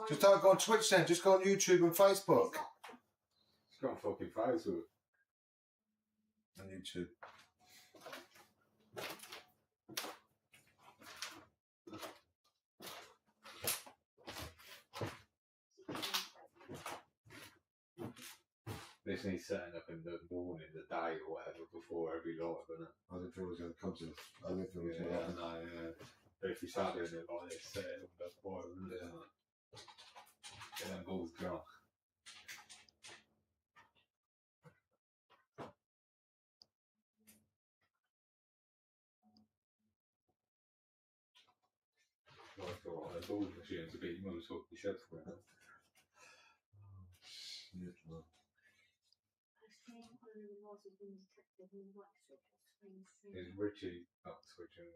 Just don't go on Twitch then, just go on YouTube and Facebook. Just go on fucking Facebook. On YouTube. This needs setting up in the morning, the day or whatever, before every live, isn't it? I don't think it's going to come to this. I don't think it's Yeah, no. But if you start doing it like this, set it up before, isn't it? Get them balls drunk. Well, I thought the balls machines a bit, you might as well be yourself with it. Shit, man. Is Richie up switching?